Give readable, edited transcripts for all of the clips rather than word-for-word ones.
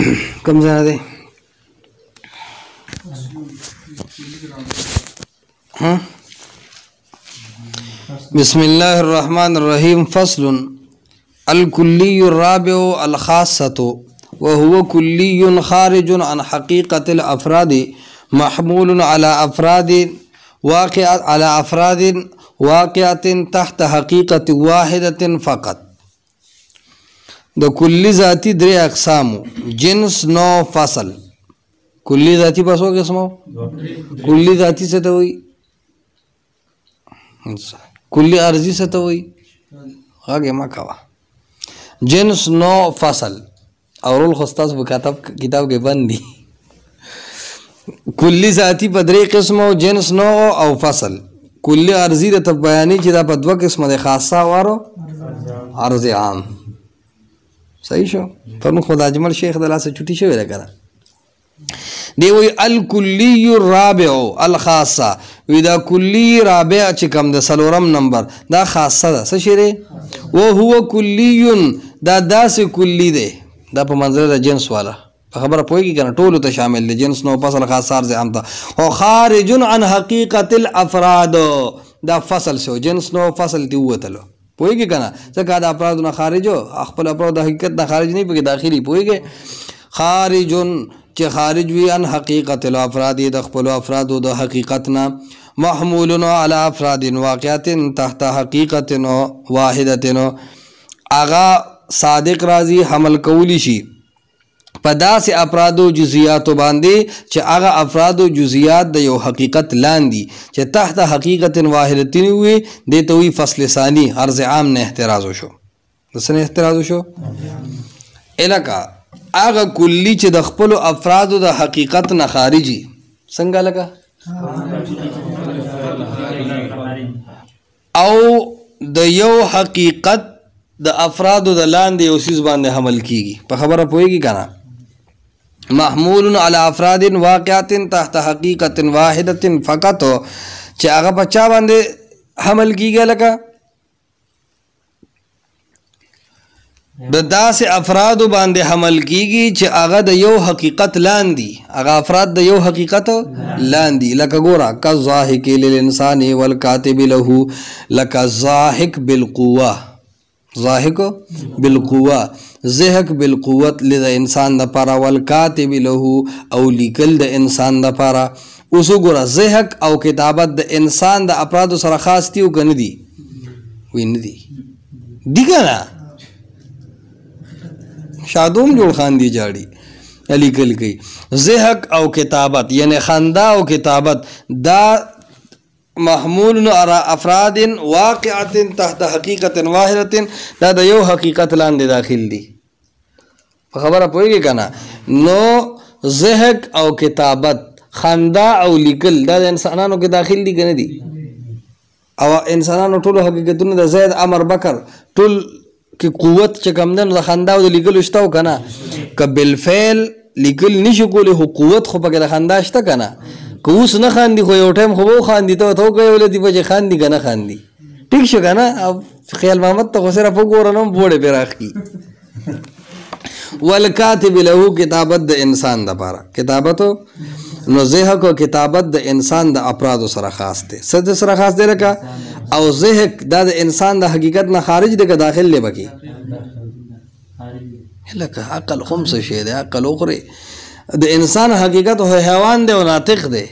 कम ज़्यादा दे हाँ बिस्मिल्लाहिर्रहमानिर्रहीम फ़स्लुन अल-कुल्लिय्यु राबिउ अल-ख़ास्सतु व हुवा कुल्लिय्युन ख़ारिजुन अन हक़ीक़तिल अफ़रादि महमूलुन अला अफ़रादिन वाक़िअतिन तहत हक़ीक़ति वाहिदतिन फ़क़त। द कुल्ली ज़ाती द्रे अक़सामु जिन्स नौ फ़सल। कुल्ली ज़ाती बस हो किस्मों कुल्ली ज़ाती से तो हुई, कुल्ली अर्जी से तो हुई आगे मकावा जिन्स नौ फसल और खुस्तास किताब के बंदी कुल्ली ज़ाती पदरे किस्मों जिन्स नौ और फसल। कुल्ली अर्जी द तब बयानी चिदा पदवा किस्म दे खासा वारो अर्ज आम सही शो पर खुदा अजमल शेख दला से छुट्टी शो करा दे वही अल कुल्लिय्यु राबिउ अल खासा विदा कुल्ली राबिअ चिकम द सलोरम नंबर दा खासा दा सशरे वो हुआ कुल्लियुन दा से कुल्ली दे दा पर मंजर दा जिन्स वाला खबर पोएगी क्या ना टोलू तो शामिल दे जिन्स नो फसल खासार से आमता और खारिजुन अन हक़ीक़तिल अफ़राद दा फसल से जिन्स नो फसल ती हुआ तलो पोएगी क्या ना सका दा अफ़राद ना खारिजो अख़पल अफ़राद हक़ीक़त ना खारिज नहीं पके दाखिली पोएगे खारिजुन चे खारिज भी अन हक़ीक़तिल अफ़राद ये अख़पल अफ़राद दा हक़ीक़त ना महमूलुन अला अफ़रादिन वाक़िअतिन तहत हक़ीक़तिन वाहिदतिन आगा सादिक राजी हमल कौलिशी पदा से अफरादो जुजियात बांधे चे आगा अफरादो जुजियात द यो हकीकत लांदी चे तहत हकीकतिन वाहिदतिन हुए दे तो हुई फसल सानी अर्ज आम ने एहतराज़ो शो दसन एहतराज़ो शो इलाका आगा कुल्ली चे दखपलो अफरादो द हकीकत न खारिजी संगा लगा औ द यो हकीकत द अफरादो द लांदे उसीज बांधे हमल कीगी पर खबर पोएगी का ना महमूलुन अला अफ़रादिन वाक़िअतिन तहत हक़ीक़तिन वाहिदतिन फ़क़त चे आगा पच्चा बांधे हमल की गया लगा दा से अफ़राद बांधे हमल कीगी चे आगा द यो हक़ीक़त लांदी आगा अफ़राद द यो हक़ीक़त लांदी लका गोरा का ज़ाहिक लिल इंसानी वल कातिब लहू लका ज़ाहिक बिलक़ुव्वा ज़ाहिक बिलक़ुव्वा ज़हक बिलक़ुव्वत लिद इंसान द पारा वल कातिब लहू औ लिकल द इंसान द पारा उसो गोरा ज़हक औ किताबत द इंसान द अपराध सरा खास थी उ दी वी नदी दिखा ना शादूम जोड़ खान दी जाड़ी अली कल गई ज़हक औ किताबत यानी खानदा औ किताबत दा महमूल अला अफ़रादिन वाक़िअतिन तहत हक़ीक़तिन वाहिदतिन दा द यो हक़ीक़त लांदे दाखिल दी खबर पोएगी का ना नो ज़हक औ किताबत खानदा औ लिकल दा इंसानानो के दाखिल दी कने दी और इंसानानो टोलो हक़ीक़तुन द ज़ैद अमर बकर टोल की क़ुव्वत च कमदन द खानदा व लिकल उस्ताव कना क बिलफ़ैल लिकल निशु कोले हो क़ुव्वत खो पके द खानदा अस्ता कना कूस न खान दी कोई टाइम खो खान दी तो गए बोले दी बजे खान दी ना खान दी ठीक शो का ना अब ख्याल मोहम्मद तो सिर्फ गोरा ना बोड़े पे राखी वल कातिब लहू किताबत द इंसान द पारा किताबत नज़ह को किताबत द इंसान द अपराध सरा खास थे सद सरा खास दे रखा और ज़हक द इंसान द हकीकत ना खारिज दे का दाखिल ले बकी लका अकल खुम्स शेद अकल ओखरे द इंसान हकीकत हो हैवान दे और नातिक दे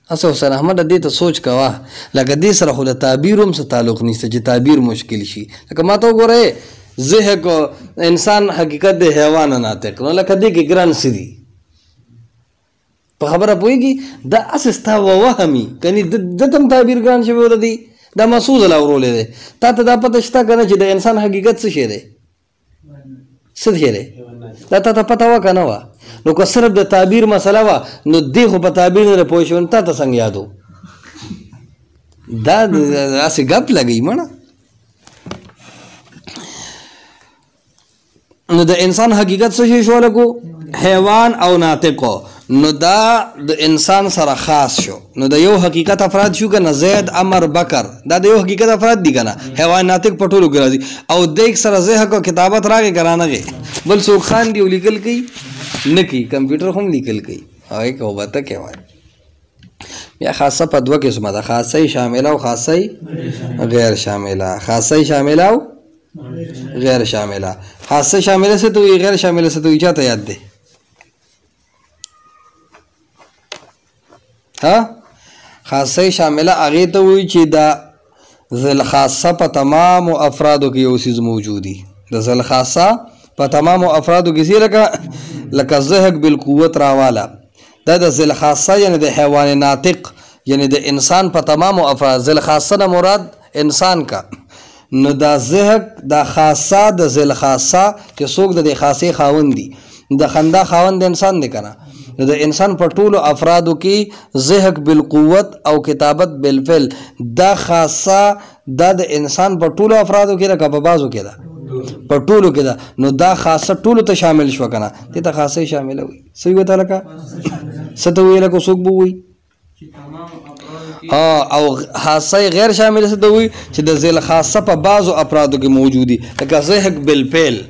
असो हुसैन अहमद दी तो सोच का वाह लगा दी सर खुद ताबीरों से ताल्लुक़ नहीं से ताबीर मुश्किल शी लगा मा तो गोरे ज़ह को इंसान हकीकत दे हैवान नातिक न लगा दी कि ग्रान सीधी पर खबर पोएगी दा असस्ता वहमी कनी दतम ताबीर ग्रान शे बोल दी दा मसूद ला रोले दे ता दा पतश्ता करना चाहिए इंसान हकीकत से शेरे सदे ता पता हुआ का ना हुआ नो कसरत द ताबीर मसला हुआ नो देखो प ताबीर ने पोषण ता संग याद हो दा ऐसे गप लगी मना नो द इंसान हकीकत से शेष वाला को हैवान और नातिक नो दा द इंसान सरा खास शो नो द यो हकीकत अफराद शू करना ज़ैद अमर बकर दा द यो हकीकत अफराद दी करना हैवान नातिक पटोलू करा दी और देख सरा ज़ह को किताबत रागे कराना गे بل څوک خان دی لیکل کوي نه کوي کمپیوټر هم لیکل کوي هغه کو وته کې وای یا خاصه په دوه قسمه ده خاصه شامله او خاصه غیر شامله خاصه شامله او غیر شامله خاصه شامله څه ته غیر شامله څه ته چاته یاد ده ها خاصه شامله هغه ته وایي چې دا ذل خاصه په تمام افرادو کې یو څیز موجودي د ذل خاصه په تمام افرادو کې لکه زهق بالقوت راواله دا د ذل خاصه یعنی د حیوان ناطق یعنی د انسان په تمام افراد ذل خاصه نه مراد انسان کا نو دا زهق دا خاصه د ذل خاصه چې څوک د خاصه خاوند دي د خندا خاوند انسان دی کنه د انسان په ټولو افرادو کې زهق بالقوت او کتابت بالفعل دا خاصه د انسان په ټولو افرادو کې لکه په بازو کې ده په ټولو کې ده نو دا خاصه ټولو ته شامل شو کنه دې ته خاصه شامل وي صحیح وته لکه ستو ویل کو څوک بو وي او خاصه غیر شامل څه دوی چې د ذل خاصه په بازو افرادو کې موجودي لکه زهق بالفعل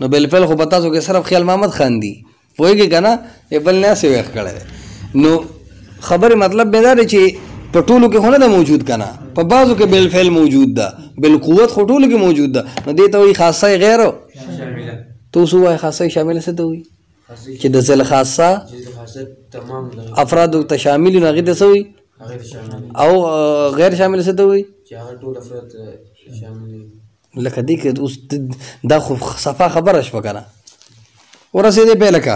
نو بالفعل خو پتا څو کې صرف خیال محمد خان دی پوهیږي کنه بل نه سی وخت کړه نو خبره مطلب به دا چې په ټولو کې خونه موجود کنه په بازو کې بالفعل موجود ده بالقوت خو ټولو کې موجود ده نو دې ته وي خاصه غیر شامله تو سو وای خاصه شامل څه دوی چې د ذل خاصه تمام افراد ته شامل نه غي سوی او غیر شامل څه دوی چې هغه ټول افراد شامل لکه دې کې اوس دا خو صفه خبره شو کنه ورسېدې په لکه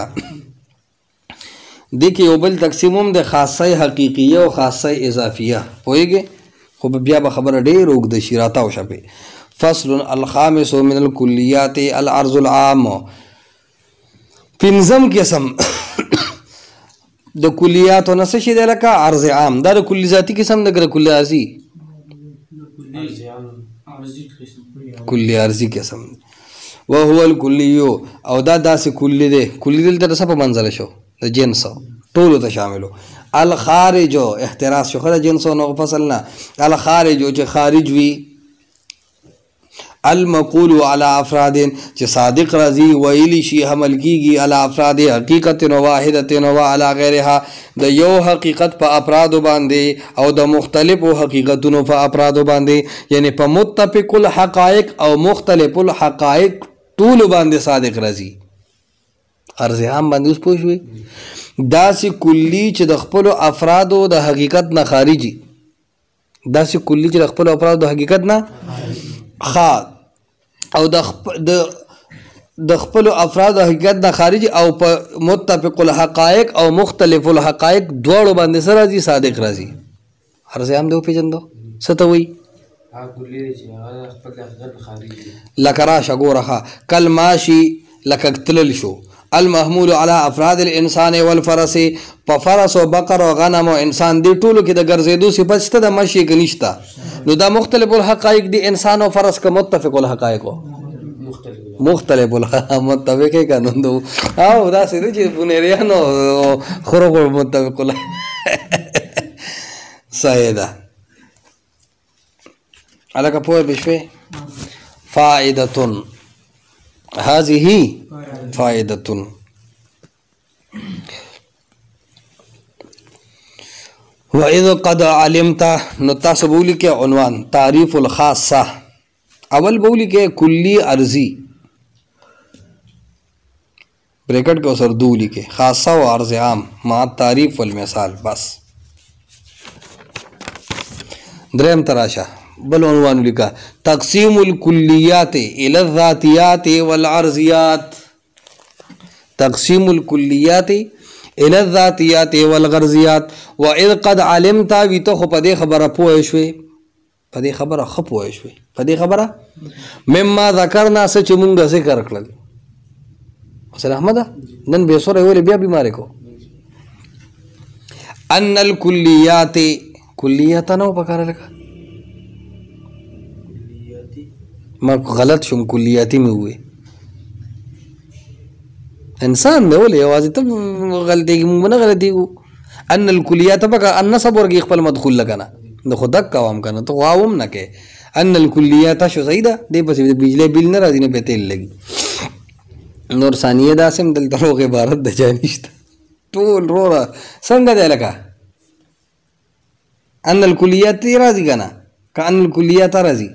دې کې یو بل تقسیموم د خاصه حقیقیه او خاصه اضافیه پوهیږي خو بیا به خبره ډېر اوږد شي راته وشپې فصل الخامس من الكليات العرض العام پنځم قسم د کلیاتو نه څه شي دی لکه عرض عام دا د کلي ذاتي قسم نه ګره کلي عرضي کلي عرضي قسم وهو الكلي او دا داسې کلي دی کلي دلته څه په منځله شو د جنس ټولو ته شاملو الخارج احتراز شو خره جنس نو فصل نه الخارج چې خارج وي المقول على افراد چې صادق راضي ویلی شي حمل کیږي على افراد حقیقت واحده و على غیرها د یو حقیقت په افراد باندې او د مختلفو حقیقتونو په افراد باندې یعنی په متفق الحقائق او مختلف الحقائق ټول باندې صادق راضي عرض عام باندې اوس پوښوي داسې کلی چې د خپل افرادو د حقیقت نه خارجي داسې کلی چې د خپل افرادو د حقیقت نه خا او د خپل افراد حقیقت نه خارجي او په متفق الحقائق او مختلف الحقائق دواړو باندې سره راځي صادق راځي عرض عام دی پیژندو ستوي لکه راشه ګورخه کل ماشي لکه تلل شو المحمول على افراد الانسان والفرس په فرس او بقر او غنم او انسان دی ټولو کې د ګرځېدو صفت شته د مشي کې نشته نو دا مختلف الحقائق دی انسان او فرس کا متفق الحقائق مختلف متفق قانون دو او دا سره چې بنریانو خورو متفق سیدا الکه په بشوي فائده هذه فائدة وإذ قد علمت نتاس بولی کے عنوان تعریف الخاصة اول بولی کے کلی عرضی بریکٹ کے اسر دو لکھے خاصة و عرض عام مع تعریف والمثال بس درہم تراشا بل عنوان لکھا تقسیم الکلیات الى الذاتیات والعرضیات تقسیم الکلیات الى الذاتیات والغرضیات واذ قد علمت ویتو خو پدې خبره پوه شوي پدې خبره خپوه شوي پدې خبره مما ذکرنا سچ مونږه ذکر کړل حسین احمد نن به سره ویل بیا بیمار کو ان الکلیات کلیات نو پکاره لکه ما غلط شم کلیاتی میں ہوئے انسان دے ولې आवाज ته غلطي مونږ نه غلطي کو ان الکلیات بقى ان صبر کې خپل مدخول لگانا نو خدک قوام کنه تو قاوم نه کې ان الکلیات شو زیدا دې پس بجلی بل نه راځي نه په تیل لګي نور ثانیه داسې هم دلته روغ عبارت د چا نشته ټول روره څنګه دی لکه ان الکلیات راځي که نه که ان الکلیات راځي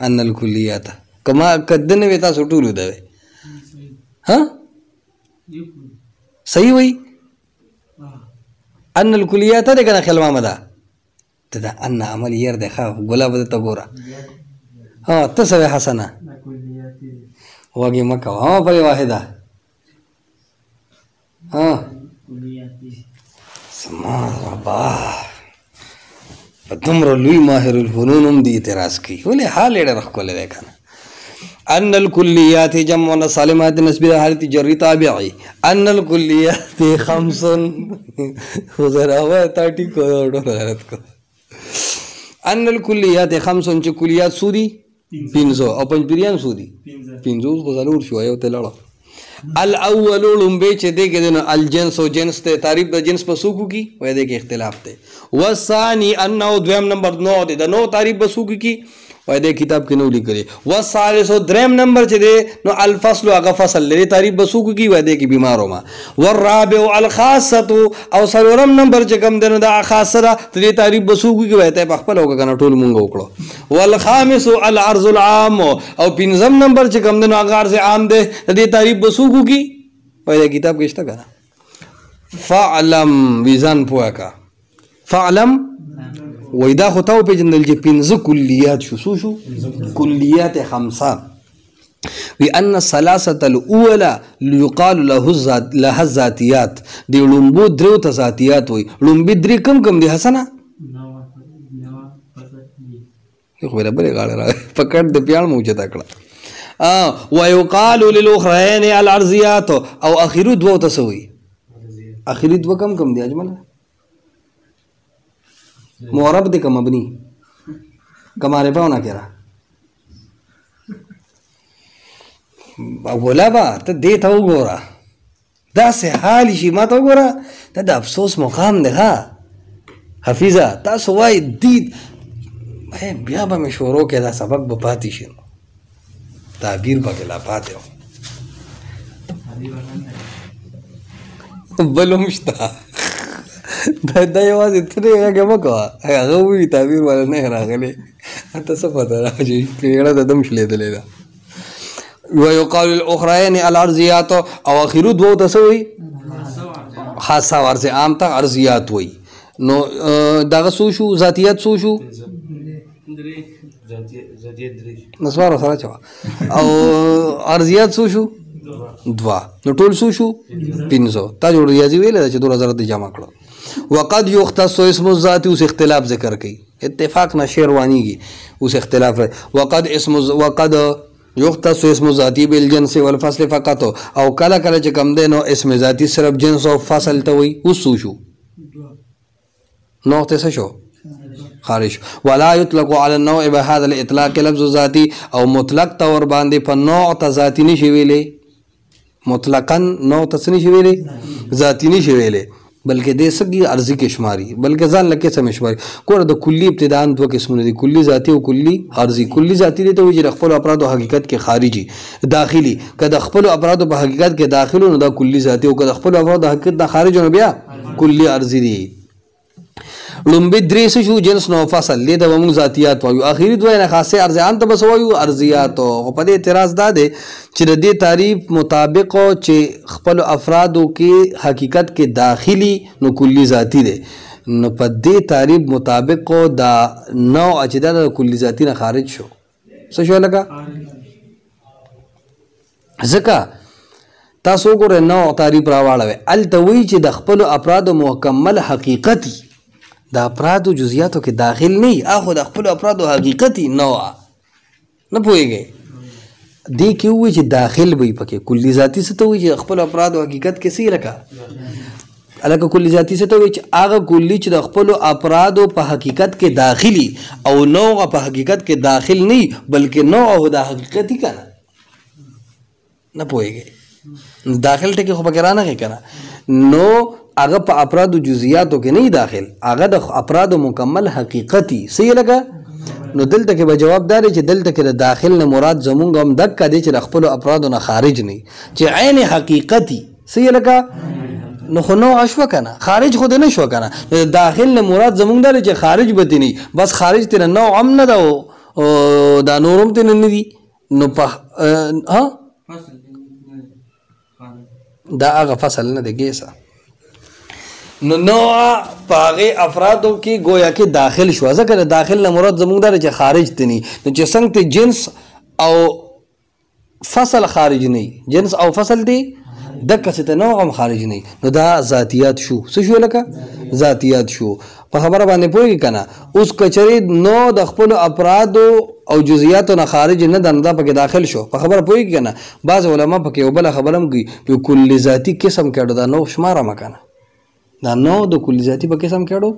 ان الکلیات کما کده نه وي تاسو ټول ودوئ ها صحیح وایي ان الکلیات دی که نه خیال ماما ده ته دا ان عمل ير دی ښه ګلاب ته ګوره ها ته څه وایې حسنه وږې مه کوه ها پرې واحده ها زما ربا په دومره لوی ماهر الفنون هم دې اعتراض کوي ولې حال یې ډېر ښکلی دی که نه ان الكليات جمع سالمات نسبی حالت جری تابعی ان الكليات خمسن ذرا ہوا تا ٹھیک کو غلط کو ان الكليات خمسن چې کلیات سودی 500 او پنځپریان سودی 500 غزلور شو یو ته لړ الاول لمبه چې دې کې دنه الجنس او جنس ته تعریف د جنس په سوکو کی وای دې کې اختلاف ته والثاني انه دویم نمبر 9 دی د نو تعریف په سوکو کی وای دې کتاب کې نو لیکلي والثالث دریم نمبر چې دی نو الفصل هغه فصل لري تعریف په سوکو کی وای دې کې بیمارو ما والرابع الخاصه او سلورم نمبر چې کوم دنه د خاصه دې تعریف په سوکو کی وای ته په خپل وګنه ټول مونږ وکړو والخامس العرض العام او پنځم نمبر چې کوم دنه هغه عرض عام دی دې تعریف په سوکو کی وای دې کتاب کې شته کنه فعلم ویزان پوکا فعلم وای دا خو تاو پیژندل چې 5 کلیات شو کلیات 5 وی ان الثلاثه الاولى يقال لها الذاتيات دی لومبو درو ته ذاتيات وي لومبي درې کم دي حسنه خو برابر غاړه را پکړ د پیال موجه تکړه ويقال للاخرين العرضيات او اخر دو تسوي اخر دو کم دي اجمل معرب دے کا مبنی کمارے پاؤنا کہہ رہا بولا با تا دیتا ہو گورا دا سے حالی شی ما تا ہو گورا دا افسوس مقام دے ہا حفیظہ تا سوائی دید بیا با میں شورو کے دا سبق با پاتی شنو تعبیر با کلا پاتے ہو بلومشتا دا یوازې ترې هغه مه کوه هغه ووایي تعبیر والا نه راغلی ته څه پته را چې پیړه د دم شلېدلې ده ویقال الاخرین العرضیات او اخرو دوو ته څه وایي خاصه عرض عام ته عرضیات وایي نو دغه څو شو ذاتیات څو شو نسوارو سره چوا او عرضیات څو شو 2 نو ټول څو شو 500 تا جوړ ریاضي ویل چې 2000 دې جمع کړو وقد يختص اسم الذات اس اختلاف ذکر کی اتفاق نہ شیروانی کی اس اختلاف ہے وقد يختص اسم الذاتی بالجنس والفصل فقط او کلا کلا چې کم دینو اسم ذاتی صرف جنس او فصل ته وي وسو شو نو ته شو خارج ولا يطلق على النوع بهذا الاطلاق لفظ ذاتی او مطلق طور باندې په نوع ته ذاتی نشي ویلې مطلقاً نوع ته نشي ویلې ذاتی نشي ویلې بلکې د سګي ارزي کې شماري بلکې ځان لکه سم شماري ګوره د کلی ابتداء دوه قسمونه دي کلی ذاتی او کلی ارزي کلی ذاتی ته وجه خپل افراد او حقیقت کې خارجي داخلي کله خپل افراد او حقیقت کې داخلو نو د کلی ذاتی او کله خپل افراد او حقیقت د خارج نو بیا کلی ارزي دي لومبي درې شو جنس نو فصل لید و موږ ذاتيات وایو اخیری دوه نه خاصه ارزيان ته بس وایو ارزيات او په دې اعتراض ده چې د دې تعریف مطابق چې خپل افرادو کې حقیقت کې داخلي نو کلی ذاتی ده نو په دې تعریف مطابق دا نوع چې د کلی ذاتی نه خارج شو څه شو لګا ځکه تاسو ګورئ نوع تعریف راواړوي التوي چې د خپل افرادو مکمل حقیقتي د افرادو جزئیاتو کې داخل نه اخو د خپل افرادو حقیقتي نوع نه پوهیږي دې کې وایي چې داخل وي پکې کلی ذاتی څه ته وایي چې خپل افرادو حقیقت کې څه لکه الکه کلی ذاتی څه ته وایي چې هغه کلی چې د خپل افرادو په حقیقت کې داخلي او نوع په حقیقت کې داخل نه بلکې نوع هو د حقیقتي کنه نه پوهیږي داخل ټکی خو پکې را نه کنه نو هغه په افرادو جزئیاتو کې نه داخل هغه د افرادو مکمل حقیقتي صحیح لګا نو دلته کې به جواب دار چې دلته کې د داخل نه مراد زمونږ هم دک دی چې د خپل افرادو نه خارج نه چې عین حقیقتي صحیح لکه نو خو نو اشوا کنه خارج خود نه شو کنه داخل نه مراد زمونږ دار چې خارج به نه بس خارج تر نو هم نه دا دا نورم تر نه دي نو په ها دا هغه فصل نه دی ګیسه نو نوع پاغه افرادو کې گویا کې داخل شو ځکه داخل نه مراد زموږ دره چې خارج تني نو چې څنګه ته جنس او فصل خارج نه جنس او فصل دی دک څه ته نوع هم خارج نه نو دا ذاتيات شو څه شو لکه ذاتيات شو په خبره باندې پوهیږي کنه اوس کچري نو د خپل افرادو او جزئیاتو نه خارج نه د نه پکې داخل شو په خبره پوهیږي کنه بعض علما پکې وبله خبرم کوي په کل ذاتی قسم کېړو دا نو شماره مکنه دا نو د کلی ذاتی په قسم کېړو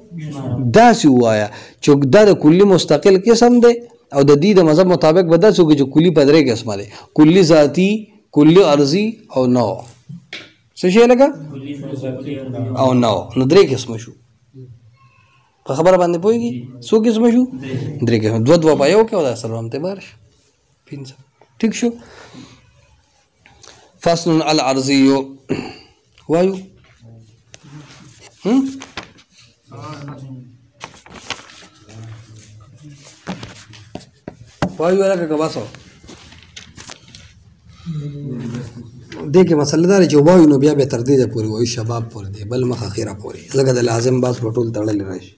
دا سی وایا چې دا د کلی مستقل قسم دی او د دې د مذهب مطابق به دا څه چې کلی په درې قسمه دی کلی ذاتی کلی ارضی او نو څه شي لګه او نو درې قسم شو په خبره باندې پوهیږي څو قسم شو درې قسم دوه پایو کې ودا سره هم ته بارش پینځه ٹھیک شو فصل الارضی وایو وایو لکه که باسو دې کې مسله دار چې وایو نو بیا به تر دې پورې وایو شباب پورې دی بل مخ اخیره پورې لکه د لازم باس په ټول تړل راشي